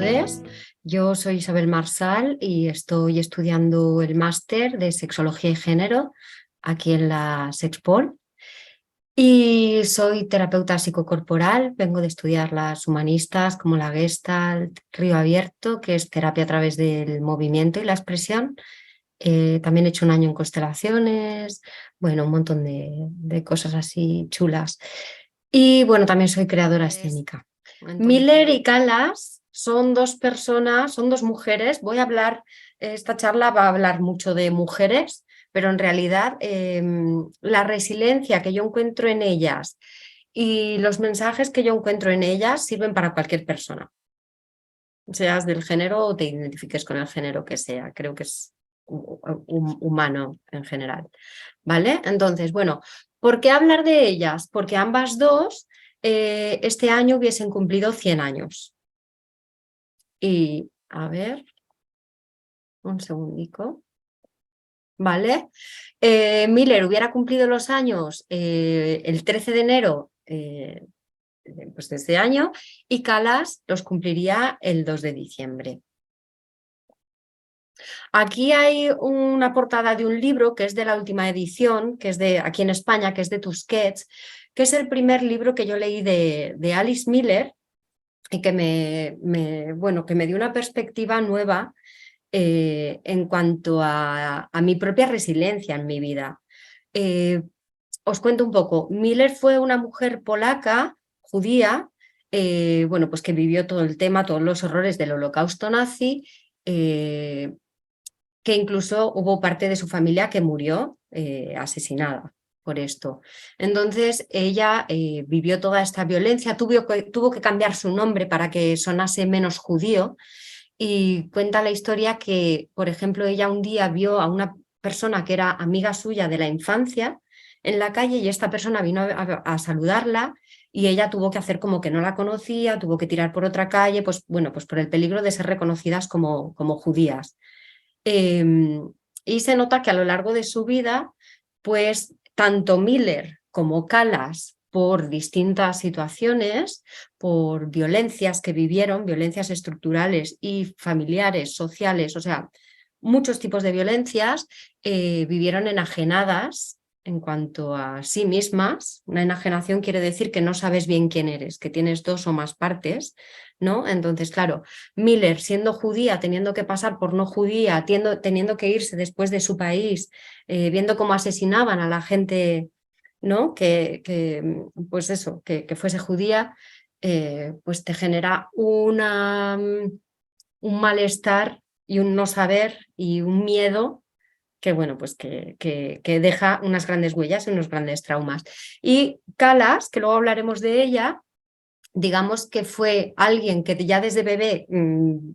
todos. Yo soy Isabel Marsal y estoy estudiando el máster de Sexología y Género aquí en la Sexpol. Y soy terapeuta psicocorporal, vengo de estudiar las humanistas como la Gestalt, Río Abierto, que es terapia a través del movimiento y la expresión. También he hecho un año en constelaciones, bueno, un montón de cosas así chulas. Y bueno, también soy creadora escénica. Miller y Callas son dos personas, son dos mujeres. Voy a hablar, esta charla va a hablar mucho de mujeres, pero en realidad la resiliencia que yo encuentro en ellas y los mensajes que yo encuentro en ellas sirven para cualquier persona, seas del género o te identifiques con el género que sea. Creo que es humano en general, ¿vale? Entonces, bueno, ¿por qué hablar de ellas? Porque ambas dos este año hubiesen cumplido 100 años. Y, a ver, un segundico. ¿Vale? Miller hubiera cumplido los años el 13 de enero pues de este año y Callas los cumpliría el 2 de diciembre. Aquí hay una portada de un libro que es de la última edición, que es de aquí en España, que es de Tusquets, que es el primer libro que yo leí de Alice Miller y que bueno, que me dio una perspectiva nueva en cuanto a mi propia resiliencia en mi vida. Os cuento un poco. Miller fue una mujer polaca, judía, bueno, pues que vivió todo el tema, todos los horrores del holocausto nazi, que incluso hubo parte de su familia que murió asesinada por esto. Entonces ella vivió toda esta violencia, tuvo que cambiar su nombre para que sonase menos judío. Y cuenta la historia que, por ejemplo, ella un día vio a una persona que era amiga suya de la infancia en la calle y esta persona vino a saludarla y ella tuvo que hacer como que no la conocía, tuvo que tirar por otra calle, pues bueno, pues por el peligro de ser reconocidas como judías. Y se nota que a lo largo de su vida, pues tanto Miller como Callas, por distintas situaciones, por violencias que vivieron, violencias estructurales y familiares, sociales, o sea, muchos tipos de violencias, vivieron enajenadas en cuanto a sí mismas. Una enajenación quiere decir que no sabes bien quién eres, que tienes dos o más partes, ¿no? Entonces, claro, Miller, siendo judía, teniendo que pasar por no judía, teniendo que irse después de su país, viendo cómo asesinaban a la gente, ¿no? Pues eso, que fuese judía, pues te genera un malestar y un no saber y un miedo que, bueno, pues que deja unas grandes huellas y unos grandes traumas. Y Callas, que luego hablaremos de ella, digamos que fue alguien que ya desde bebé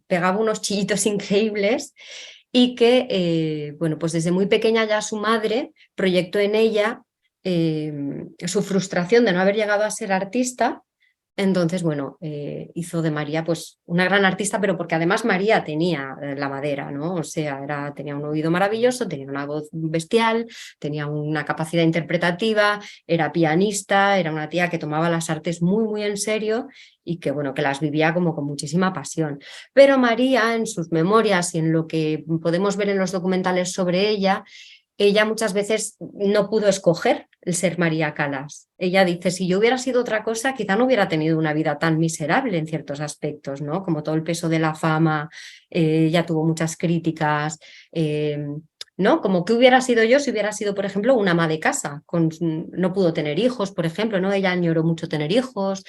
pegaba unos chillitos increíbles y que, bueno, pues desde muy pequeña ya su madre proyectó en ella su frustración de no haber llegado a ser artista. Entonces, bueno, hizo de María pues una gran artista, pero porque además María tenía la madera, ¿no? O sea, tenía un oído maravilloso, tenía una voz bestial, tenía una capacidad interpretativa, era pianista, era una tía que tomaba las artes muy, muy en serio y que, bueno, que las vivía como con muchísima pasión. Pero María, en sus memorias y en lo que podemos ver en los documentales sobre ella muchas veces no pudo escoger el ser María Callas. Ella dice, si yo hubiera sido otra cosa, quizá no hubiera tenido una vida tan miserable en ciertos aspectos, ¿no? Como todo el peso de la fama, ella tuvo muchas críticas, ¿no? Como que hubiera sido yo si hubiera sido, por ejemplo, una ama de casa, no pudo tener hijos, por ejemplo, ¿no? Ella añoró mucho tener hijos.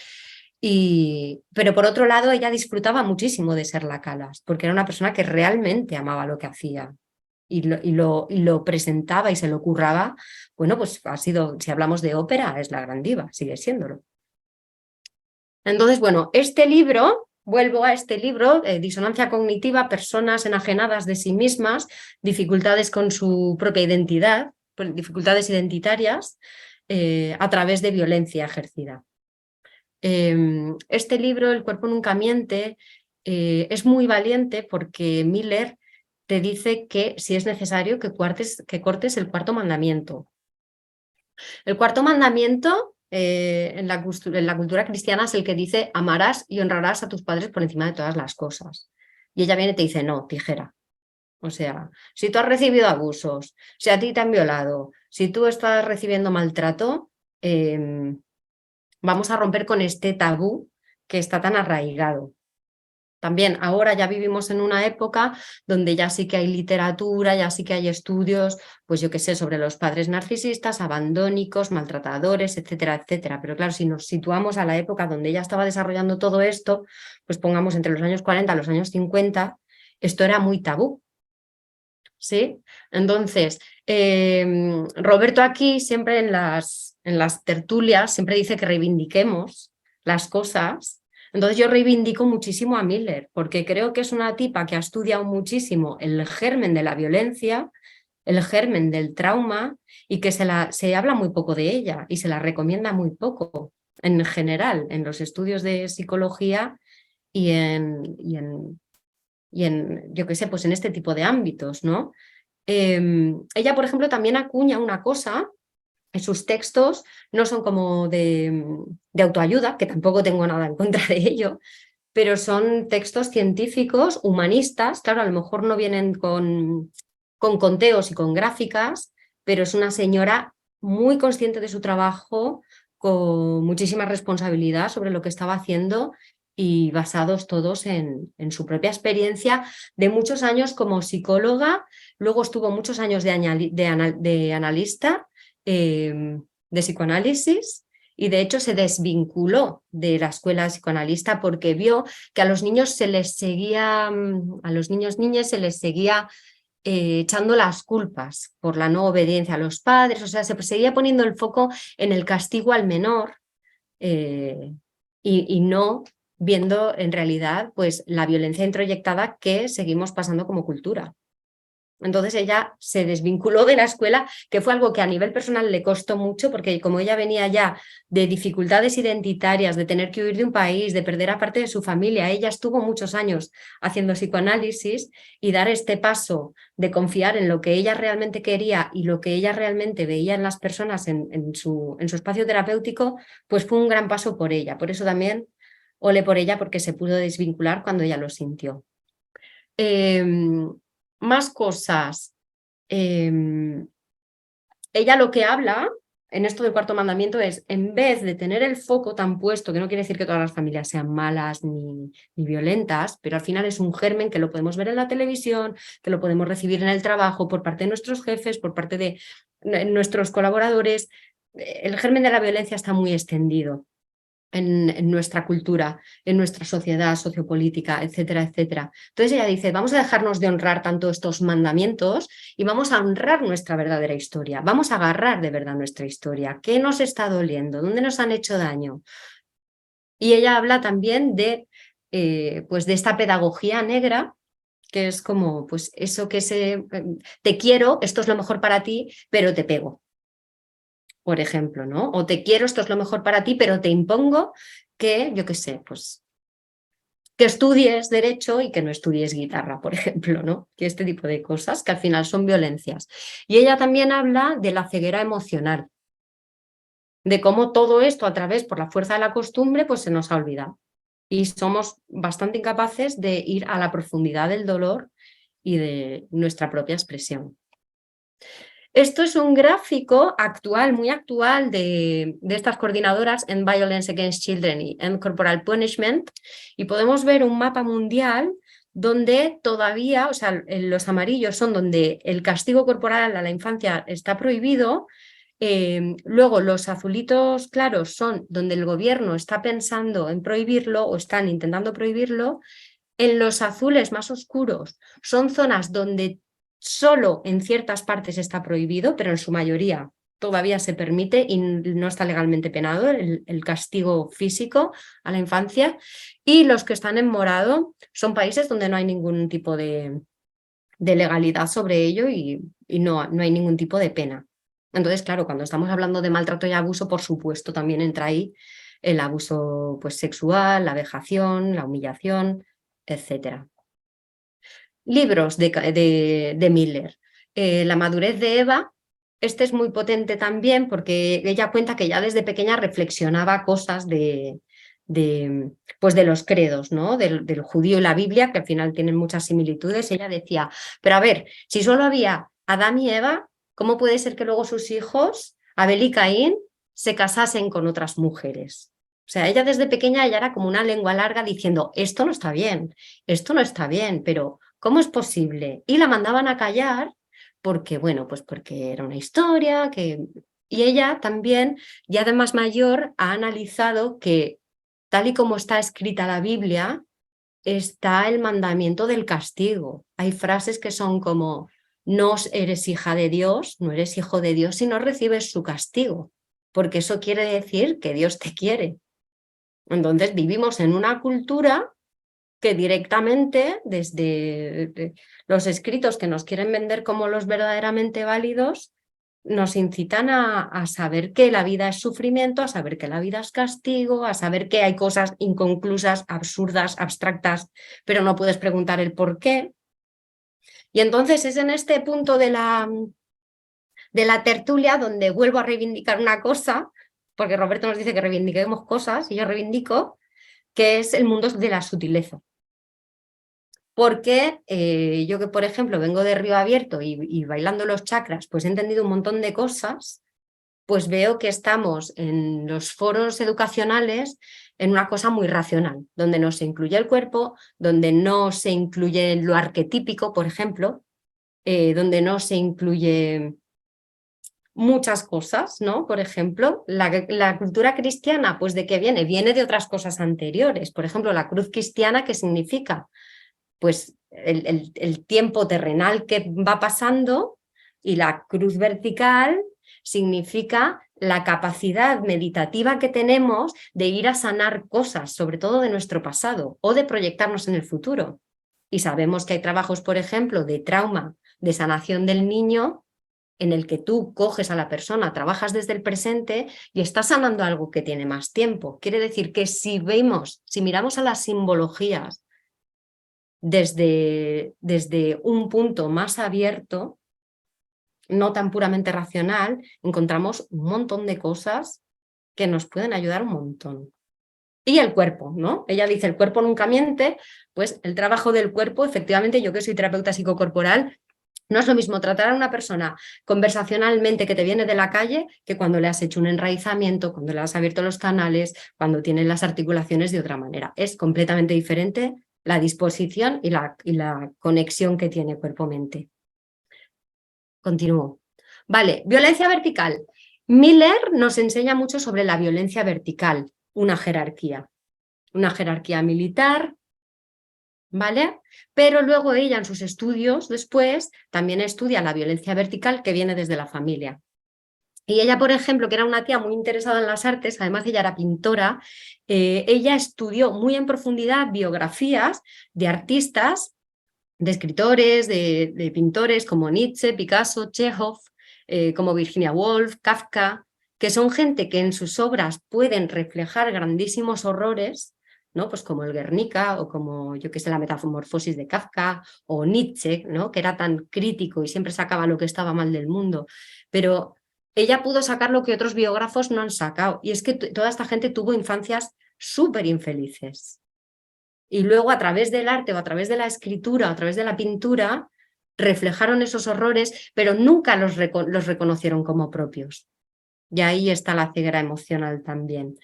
Pero por otro lado, ella disfrutaba muchísimo de ser la Callas, porque era una persona que realmente amaba lo que hacía y lo presentaba y se lo curraba. Bueno, pues ha sido, si hablamos de ópera, es la gran diva, sigue siéndolo. Entonces, bueno, este libro, vuelvo a este libro, Disonancia Cognitiva, personas enajenadas de sí mismas, dificultades con su propia identidad, dificultades identitarias a través de violencia ejercida. Este libro, El cuerpo nunca miente, es muy valiente porque Miller te dice que si es necesario que cortes el cuarto mandamiento. El cuarto mandamiento en la cultura cristiana es el que dice amarás y honrarás a tus padres por encima de todas las cosas. Y ella viene y te dice, no, tijera. O sea, si tú has recibido abusos, si a ti te han violado, si tú estás recibiendo maltrato, vamos a romper con este tabú que está tan arraigado. También ahora ya vivimos en una época donde ya sí que hay literatura, ya sí que hay estudios, pues yo qué sé, sobre los padres narcisistas, abandónicos, maltratadores, etcétera, etcétera. Pero claro, si nos situamos a la época donde ella estaba desarrollando todo esto, pues pongamos entre los años 40 y los años 50, esto era muy tabú. ¿Sí? Entonces, Roberto aquí siempre en las tertulias siempre dice que reivindiquemos las cosas. Entonces yo reivindico muchísimo a Miller porque creo que es una tipa que ha estudiado muchísimo el germen de la violencia, el germen del trauma y que se habla muy poco de ella y se la recomienda muy poco en general en los estudios de psicología y en yo qué sé, pues en este tipo de ámbitos, ¿no? Ella, por ejemplo, también acuña una cosa, en sus textos no son como de autoayuda, que tampoco tengo nada en contra de ello, pero son textos científicos, humanistas, claro, a lo mejor no vienen con conteos y con gráficas, pero es una señora muy consciente de su trabajo, con muchísima responsabilidad sobre lo que estaba haciendo y basados todos en su propia experiencia de muchos años como psicóloga, luego estuvo muchos años de analista, de psicoanálisis, y de hecho se desvinculó de la escuela psicoanalista porque vio que a los niños se les seguía, a los niños niñas se les seguía echando las culpas por la no obediencia a los padres, o sea, se seguía poniendo el foco en el castigo al menor eh, y no viendo en realidad pues la violencia introyectada que seguimos pasando como cultura. Entonces ella se desvinculó de la escuela, que fue algo que a nivel personal le costó mucho, porque como ella venía ya de dificultades identitarias, de tener que huir de un país, de perder a parte de su familia, ella estuvo muchos años haciendo psicoanálisis y dar este paso de confiar en lo que ella realmente quería y lo que ella realmente veía en las personas en su espacio terapéutico, pues fue un gran paso por ella. Por eso también ole por ella, porque se pudo desvincular cuando ella lo sintió. Eh, Más cosas. Ella lo que habla en esto del cuarto mandamiento es, en vez de tener el foco tan puesto, que no quiere decir que todas las familias sean malas ni violentas, pero al final es un germen que lo podemos ver en la televisión, que lo podemos recibir en el trabajo por parte de nuestros jefes, por parte de nuestros colaboradores. El germen de la violencia está muy extendido en nuestra cultura, en nuestra sociedad sociopolítica, etcétera, etcétera. Entonces ella dice, vamos a dejarnos de honrar tanto estos mandamientos y vamos a honrar nuestra verdadera historia, vamos a agarrar de verdad nuestra historia, qué nos está doliendo, dónde nos han hecho daño. Y ella habla también pues de esta pedagogía negra, que es como, pues eso que te quiero, esto es lo mejor para ti, pero te pego, por ejemplo, ¿no? O te quiero, esto es lo mejor para ti, pero te impongo que, yo qué sé, pues que estudies derecho y que no estudies guitarra, por ejemplo, ¿no? Que este tipo de cosas que al final son violencias. Y ella también habla de la ceguera emocional, de cómo todo esto a través, por la fuerza de la costumbre, pues se nos ha olvidado. Y somos bastante incapaces de ir a la profundidad del dolor y de nuestra propia expresión. Esto es un gráfico actual, muy actual, de estas coordinadoras en Violence Against Children y en Corporal Punishment, y podemos ver un mapa mundial donde todavía, o sea, los amarillos son donde el castigo corporal a la infancia está prohibido, luego los azulitos claros son donde el gobierno está pensando en prohibirlo o están intentando prohibirlo, en los azules más oscuros son zonas donde solo en ciertas partes está prohibido, pero en su mayoría todavía se permite y no está legalmente penado el castigo físico a la infancia. Y los que están en morado son países donde no hay ningún tipo de legalidad sobre ello y no hay ningún tipo de pena. Entonces, claro, cuando estamos hablando de maltrato y abuso, por supuesto, también entra ahí el abuso pues, sexual, la vejación, la humillación, etcétera. Libros de Miller. La madurez de Eva, este es muy potente también porque ella cuenta que ya desde pequeña reflexionaba cosas pues de los credos, ¿no? Del judío y la Biblia, que al final tienen muchas similitudes. Ella decía, pero a ver, si solo había Adán y Eva, ¿cómo puede ser que luego sus hijos, Abel y Caín, se casasen con otras mujeres? O sea, ella desde pequeña ya era como una lengua larga diciendo, esto no está bien, pero ¿cómo es posible? Y la mandaban a callar porque, bueno, pues porque era una historia que... Y ella también, ya de más mayor, ha analizado que tal y como está escrita la Biblia, está el mandamiento del castigo. Hay frases que son como, no eres hija de Dios, no eres hijo de Dios si no recibes su castigo, porque eso quiere decir que Dios te quiere. Entonces vivimos en una cultura que directamente desde los escritos que nos quieren vender como los verdaderamente válidos, nos incitan a saber que la vida es sufrimiento, a saber que la vida es castigo, a saber que hay cosas inconclusas, absurdas, abstractas, pero no puedes preguntar el por qué. Y entonces es en este punto de la tertulia donde vuelvo a reivindicar una cosa, porque Roberto nos dice que reivindiquemos cosas y yo reivindico, que es el mundo de la sutileza. Porque yo que, por ejemplo, vengo de Río Abierto y bailando los chakras, pues he entendido un montón de cosas, pues veo que estamos en los foros educacionales en una cosa muy racional, donde no se incluye el cuerpo, donde no se incluye lo arquetípico, por ejemplo, donde no se incluye muchas cosas, ¿no? Por ejemplo, la cultura cristiana, pues ¿de qué viene? Viene de otras cosas anteriores. Por ejemplo, la cruz cristiana, ¿qué significa? Pues el tiempo terrenal que va pasando, y la cruz vertical significa la capacidad meditativa que tenemos de ir a sanar cosas, sobre todo de nuestro pasado, o de proyectarnos en el futuro. Y sabemos que hay trabajos, por ejemplo, de trauma, de sanación del niño, en el que tú coges a la persona, trabajas desde el presente y estás sanando algo que tiene más tiempo. Quiere decir que si miramos a las simbologías desde un punto más abierto, no tan puramente racional, encontramos un montón de cosas que nos pueden ayudar un montón. Y el cuerpo, ¿no? Ella dice, el cuerpo nunca miente, pues el trabajo del cuerpo, efectivamente, yo que soy terapeuta psicocorporal, no es lo mismo tratar a una persona conversacionalmente que te viene de la calle que cuando le has hecho un enraizamiento, cuando le has abierto los canales, cuando tienen las articulaciones de otra manera. Es completamente diferente la disposición y la conexión que tiene cuerpo-mente. Continúo. Vale, violencia vertical. Miller nos enseña mucho sobre la violencia vertical, una jerarquía militar, ¿vale? Pero luego ella en sus estudios después también estudia la violencia vertical que viene desde la familia. Y ella, por ejemplo, que era una tía muy interesada en las artes, además ella era pintora, ella estudió muy en profundidad biografías de artistas, de escritores, de pintores como Nietzsche, Picasso, Chekhov, como Virginia Woolf, Kafka, que son gente que en sus obras pueden reflejar grandísimos horrores, ¿no? Pues como el Guernica o como, yo que sé, la Metamorfosis de Kafka o Nietzsche, ¿no? Que era tan crítico y siempre sacaba lo que estaba mal del mundo. Pero ella pudo sacar lo que otros biógrafos no han sacado. Y es que toda esta gente tuvo infancias súper infelices. Y luego a través del arte o a través de la escritura o a través de la pintura reflejaron esos horrores, pero nunca los reconocieron como propios. Y ahí está la ceguera emocional también.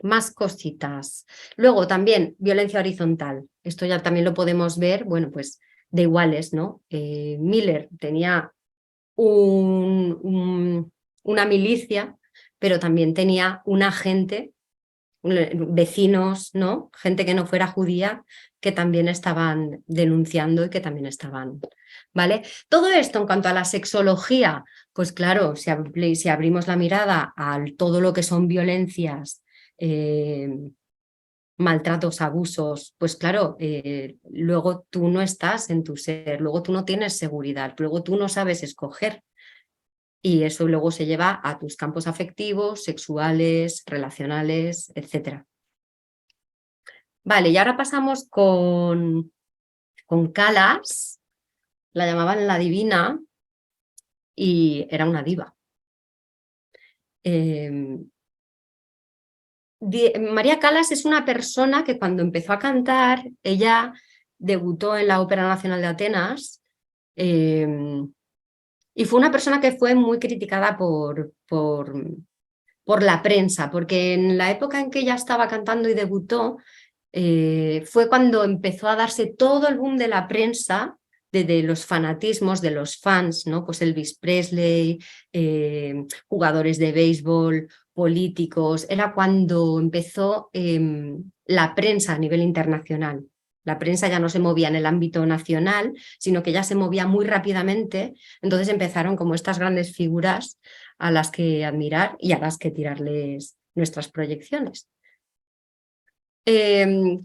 Más cositas. Luego también violencia horizontal. Esto ya también lo podemos ver, bueno, pues de iguales, ¿no? Miller tenía una milicia, pero también tenía un agente, vecinos, ¿no? Gente que no fuera judía, que también estaban denunciando y que también estaban, ¿vale? Todo esto en cuanto a la sexología, pues claro, si abrimos la mirada a todo lo que son violencias, maltratos, abusos, pues claro, luego tú no estás en tu ser, luego tú no tienes seguridad, luego tú no sabes escoger. Y eso luego se lleva a tus campos afectivos, sexuales, relacionales, etc. Vale, y ahora pasamos con Calas, la llamaban la divina, y era una diva. María Callas es una persona que cuando empezó a cantar, ella debutó en la Ópera Nacional de Atenas, y fue una persona que fue muy criticada por la prensa, porque en la época en que ella estaba cantando y debutó, fue cuando empezó a darse todo el boom de la prensa, de los fanatismos, de los fans, ¿no? Pues Elvis Presley, jugadores de béisbol, políticos. Era cuando empezó la prensa a nivel internacional. La prensa ya no se movía en el ámbito nacional, sino que ya se movía muy rápidamente. Entonces empezaron como estas grandes figuras a las que admirar y a las que tirarles nuestras proyecciones.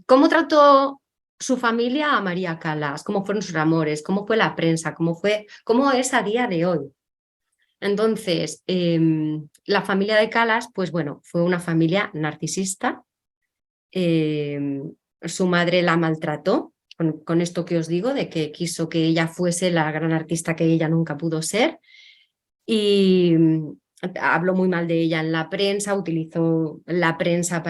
¿Cómo trató su familia a María Callas? ¿Cómo fueron sus amores? ¿Cómo fue la prensa? ¿Cómo es a día de hoy? Entonces, la familia de Callas, pues bueno, fue una familia narcisista. Su madre la maltrató, con esto que os digo, de que quiso que ella fuese la gran artista que ella nunca pudo ser. Y habló muy mal de ella en la prensa, utilizó la prensa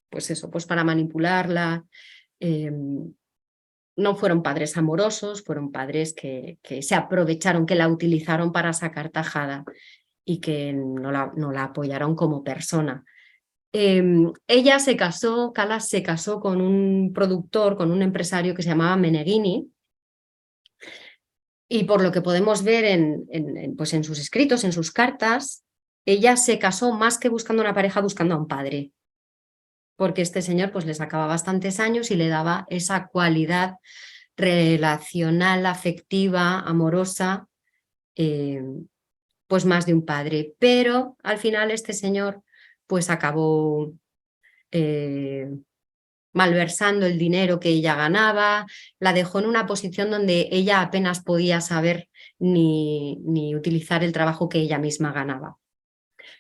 pues eso, pues para manipularla. No fueron padres amorosos, fueron padres que se aprovecharon, que la utilizaron para sacar tajada y que no la apoyaron como persona. Ella se casó, Callas se casó con un productor, con un empresario que se llamaba Meneghini, y por lo que podemos ver pues en sus escritos, en sus cartas, ella se casó más que buscando una pareja, buscando a un padre, porque este señor pues le sacaba bastantes años y le daba esa cualidad relacional, afectiva, amorosa, pues más de un padre. Pero al final este señor pues acabó malversando el dinero que ella ganaba, la dejó en una posición donde ella apenas podía saber ni utilizar el trabajo que ella misma ganaba.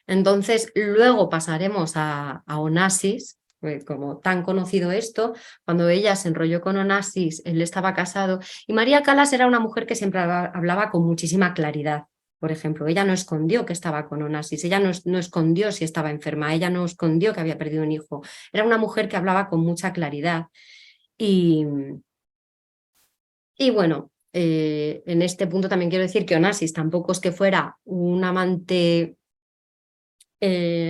Entonces, luego pasaremos a Onassis, como tan conocido esto, cuando ella se enrolló con Onassis, él estaba casado, y María Callas era una mujer que siempre hablaba con muchísima claridad. Por ejemplo, ella no escondió que estaba con Onassis, ella no escondió si estaba enferma, ella no escondió que había perdido un hijo. Era una mujer que hablaba con mucha claridad. Y bueno, en este punto también quiero decir que Onassis tampoco es que fuera un amante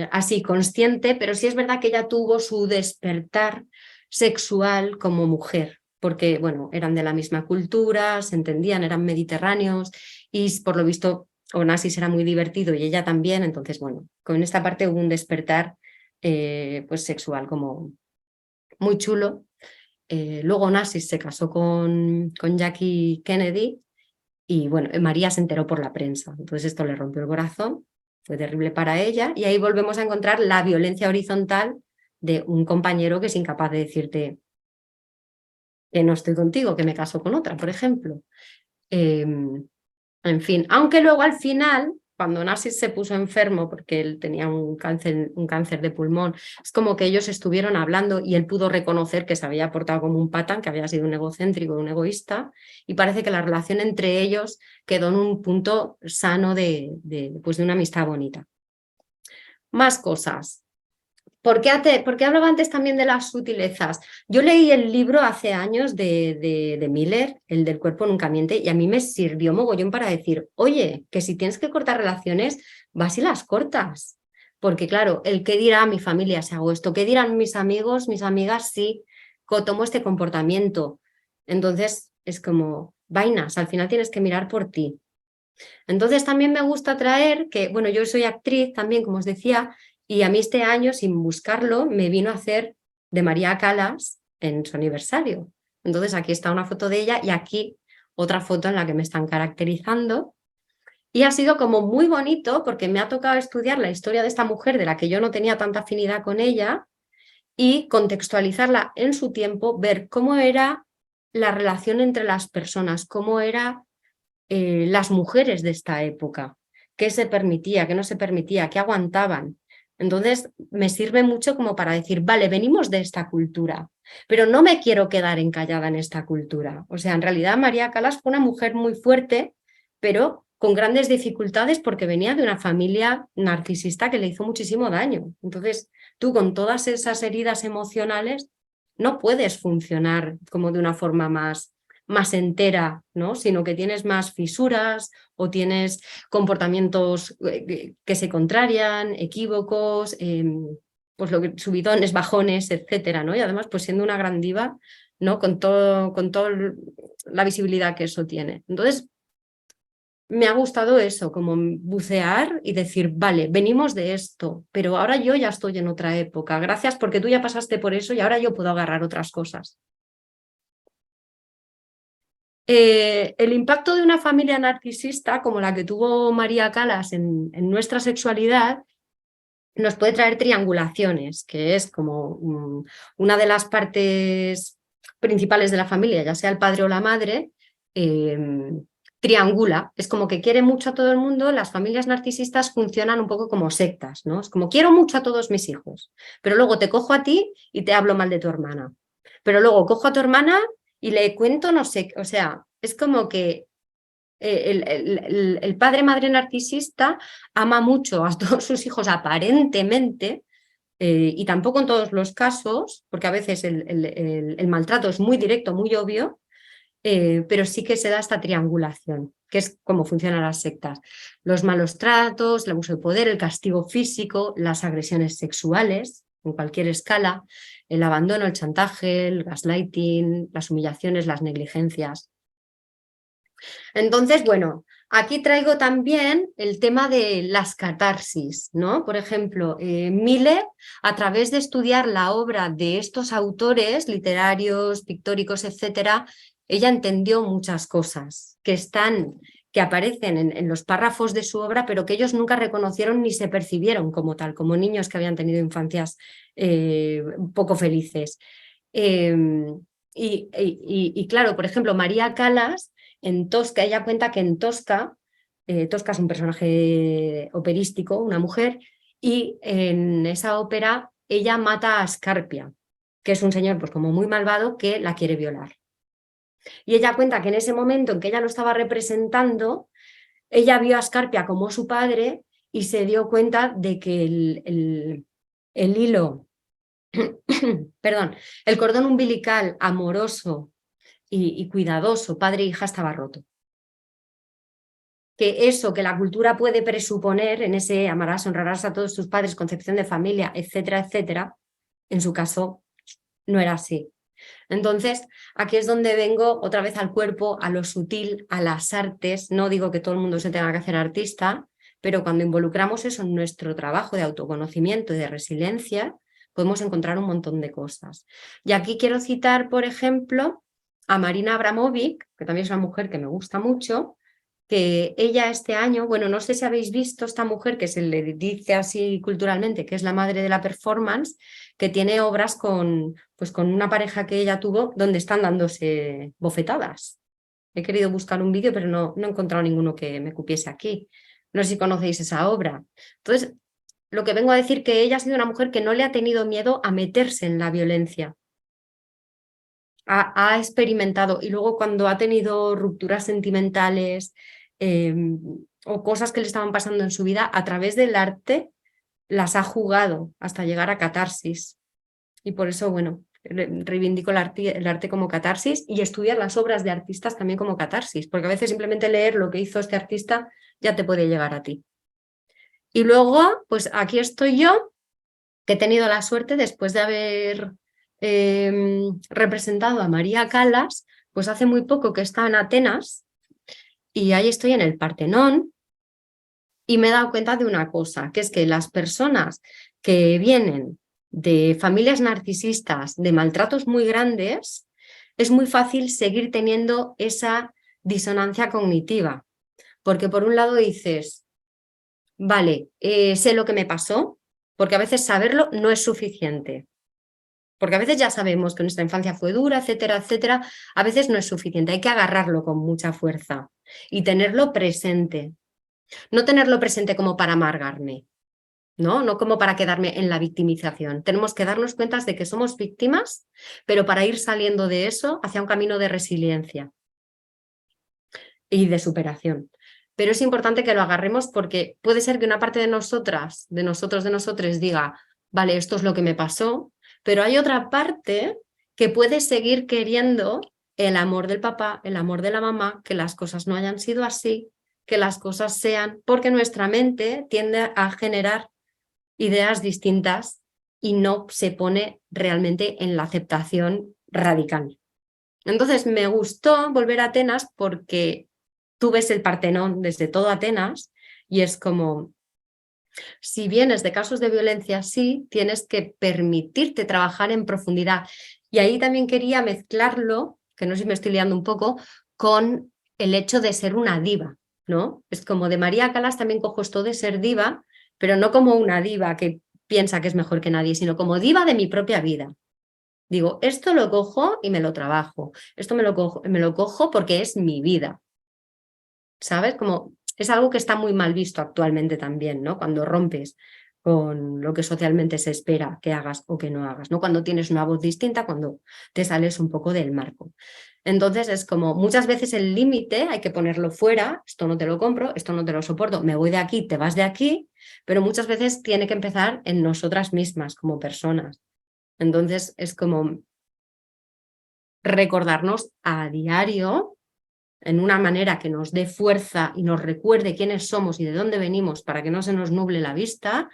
así consciente, pero sí es verdad que ella tuvo su despertar sexual como mujer, porque bueno, eran de la misma cultura, se entendían, eran mediterráneos y por lo visto Onassis era muy divertido y ella también, entonces bueno, con esta parte hubo un despertar pues sexual como muy chulo. Luego Onassis se casó con Jackie Kennedy y bueno, María se enteró por la prensa, entonces esto le rompió el corazón, fue terrible para ella y ahí volvemos a encontrar la violencia horizontal de un compañero que es incapaz de decirte que no estoy contigo, que me caso con otra, por ejemplo. En fin, aunque luego al final, cuando Narcis se puso enfermo porque él tenía un cáncer de pulmón, es como que ellos estuvieron hablando y él pudo reconocer que se había portado como un patán, que había sido un egocéntrico, un egoísta, y parece que la relación entre ellos quedó en un punto sano pues de una amistad bonita. Más cosas. ¿Por qué hablaba antes también de las sutilezas? Yo leí el libro hace años de Miller, el del cuerpo nunca miente, y a mí me sirvió mogollón para decir, oye, que si tienes que cortar relaciones, vas y las cortas. Porque claro, el qué dirá mi familia si hago esto, qué dirán mis amigos, mis amigas si tomo este comportamiento. Entonces es como vainas, al final tienes que mirar por ti. Entonces también me gusta traer que, bueno, yo soy actriz también, como os decía, y a mí este año, sin buscarlo, me vino a hacer de María Callas en su aniversario. Entonces aquí está una foto de ella y aquí otra foto en la que me están caracterizando. Y ha sido como muy bonito porque me ha tocado estudiar la historia de esta mujer de la que yo no tenía tanta afinidad con ella y contextualizarla en su tiempo, ver cómo era la relación entre las personas, cómo era las mujeres de esta época, qué se permitía, qué no se permitía, qué aguantaban. Entonces me sirve mucho como para decir, vale, venimos de esta cultura, pero no me quiero quedar encallada en esta cultura. O sea, en realidad María Callas fue una mujer muy fuerte, pero con grandes dificultades porque venía de una familia narcisista que le hizo muchísimo daño. Entonces, tú con todas esas heridas emocionales no puedes funcionar como de una forma más entera, ¿no? Sino que tienes más fisuras o tienes comportamientos que se contrarian, equívocos, pues subidones, bajones, etcétera, ¿no? Y además, pues siendo una gran diva, ¿no? Con todo la visibilidad que eso tiene. Entonces, me ha gustado eso, como bucear y decir, vale, venimos de esto, pero ahora yo ya estoy en otra época. Gracias porque tú ya pasaste por eso y ahora yo puedo agarrar otras cosas. El impacto de una familia narcisista como la que tuvo María Callas en nuestra sexualidad nos puede traer triangulaciones, que es como una de las partes principales de la familia, ya sea el padre o la madre, triangula, es como que quiere mucho a todo el mundo. Las familias narcisistas funcionan un poco como sectas, ¿no? Es como quiero mucho a todos mis hijos, pero luego te cojo a ti y te hablo mal de tu hermana, pero luego cojo a tu hermana y le cuento no sé, o sea, es como que el padre madre narcisista ama mucho a todos sus hijos aparentemente, y tampoco en todos los casos, porque a veces el maltrato es muy directo, muy obvio, pero sí que se da esta triangulación, que es cómo funcionan las sectas. Los malos tratos, el abuso de poder, el castigo físico, las agresiones sexuales en cualquier escala, el abandono, el chantaje, el gaslighting, las humillaciones, las negligencias. Entonces, bueno, aquí traigo también el tema de las catarsis, ¿no? Por ejemplo, Miller, a través de estudiar la obra de estos autores literarios, pictóricos, etcétera, ella entendió muchas cosas que aparecen en los párrafos de su obra, pero que ellos nunca reconocieron ni se percibieron como tal, como niños que habían tenido infancias poco felices. Eh, y claro, por ejemplo, María Callas en Tosca, ella cuenta que en Tosca, Tosca es un personaje operístico, una mujer, y en esa ópera ella mata a Ascarpia, que es un señor pues como muy malvado que la quiere violar. Y ella cuenta que en ese momento en que ella lo estaba representando, ella vio a Ascarpia como su padre y se dio cuenta de que el hilo, perdón, el cordón umbilical amoroso y cuidadoso, padre e hija, estaba roto. Que eso que la cultura puede presuponer en ese amarás, honrarás a todos tus padres, concepción de familia, etcétera, etcétera, en su caso no era así. Entonces, aquí es donde vengo otra vez al cuerpo, a lo sutil, a las artes. No digo que todo el mundo se tenga que hacer artista, pero cuando involucramos eso en nuestro trabajo de autoconocimiento y de resiliencia, podemos encontrar un montón de cosas. Y aquí quiero citar, por ejemplo, a Marina Abramovic, que también es una mujer que me gusta mucho, que ella este año, bueno, no sé si habéis visto esta mujer que se le dice así culturalmente, que es la madre de la performance, que tiene obras pues con una pareja que ella tuvo donde están dándose bofetadas. He querido buscar un vídeo, pero no he encontrado ninguno que me cupiese aquí. No sé si conocéis esa obra. Entonces, lo que vengo a decir que ella ha sido una mujer que no le ha tenido miedo a meterse en la violencia. Ha experimentado y luego cuando ha tenido rupturas sentimentales, o cosas que le estaban pasando en su vida, a través del arte las ha jugado hasta llegar a catarsis. Y por eso, bueno, reivindico el arte como catarsis y estudiar las obras de artistas también como catarsis, porque a veces simplemente leer lo que hizo este artista ya te puede llegar a ti. Y luego, pues aquí estoy yo, que he tenido la suerte después de haber representado a María Callas, pues hace muy poco que está en Atenas y ahí estoy en el Partenón y me he dado cuenta de una cosa, que es que las personas que vienen de familias narcisistas, de maltratos muy grandes, es muy fácil seguir teniendo esa disonancia cognitiva, porque por un lado dices, vale, sé lo que me pasó, porque a veces saberlo no es suficiente. Porque a veces ya sabemos que nuestra infancia fue dura, etcétera, etcétera. A veces no es suficiente, hay que agarrarlo con mucha fuerza y tenerlo presente. No tenerlo presente como para amargarme, ¿no? No como para quedarme en la victimización. Tenemos que darnos cuenta de que somos víctimas, pero para ir saliendo de eso hacia un camino de resiliencia y de superación. pero es importante que lo agarremos porque puede ser que una parte de nosotras, de nosotros, de nosotros diga, vale, esto es lo que me pasó, pero hay otra parte que puede seguir queriendo el amor del papá, el amor de la mamá, que las cosas no hayan sido así, que las cosas sean, porque nuestra mente tiende a generar ideas distintas y no se pone realmente en la aceptación radical. Entonces me gustó volver a Atenas porque tú ves el Partenón desde todo Atenas y es como, si vienes de casos de violencia, sí, tienes que permitirte trabajar en profundidad. Y ahí también quería mezclarlo, que no sé si me estoy liando un poco, con el hecho de ser una diva, ¿no? Es como de María Callas también cojo esto de ser diva, pero no como una diva que piensa que es mejor que nadie, sino como diva de mi propia vida. Digo, esto lo cojo y me lo trabajo. Esto me lo cojo porque es mi vida. ¿Sabes? Como es algo que está muy mal visto actualmente también, ¿no? Cuando rompes con lo que socialmente se espera que hagas o que no hagas, ¿no? Cuando tienes una voz distinta, cuando te sales un poco del marco. Entonces es como muchas veces el límite hay que ponerlo fuera, esto no te lo compro, esto no te lo soporto, me voy de aquí, te vas de aquí, pero muchas veces tiene que empezar en nosotras mismas como personas. Entonces es como recordarnos a diario en una manera que nos dé fuerza y nos recuerde quiénes somos y de dónde venimos para que no se nos nuble la vista.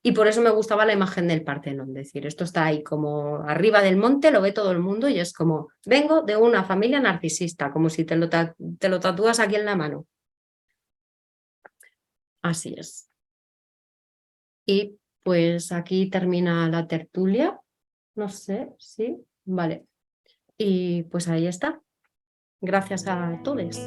Y por eso me gustaba la imagen del Partenón, es decir, esto está ahí como arriba del monte, lo ve todo el mundo y es como, vengo de una familia narcisista, como si te lo tatúas aquí en la mano. Así es. Y pues aquí termina la tertulia. No sé, sí, vale. Y pues ahí está. Gracias a todos.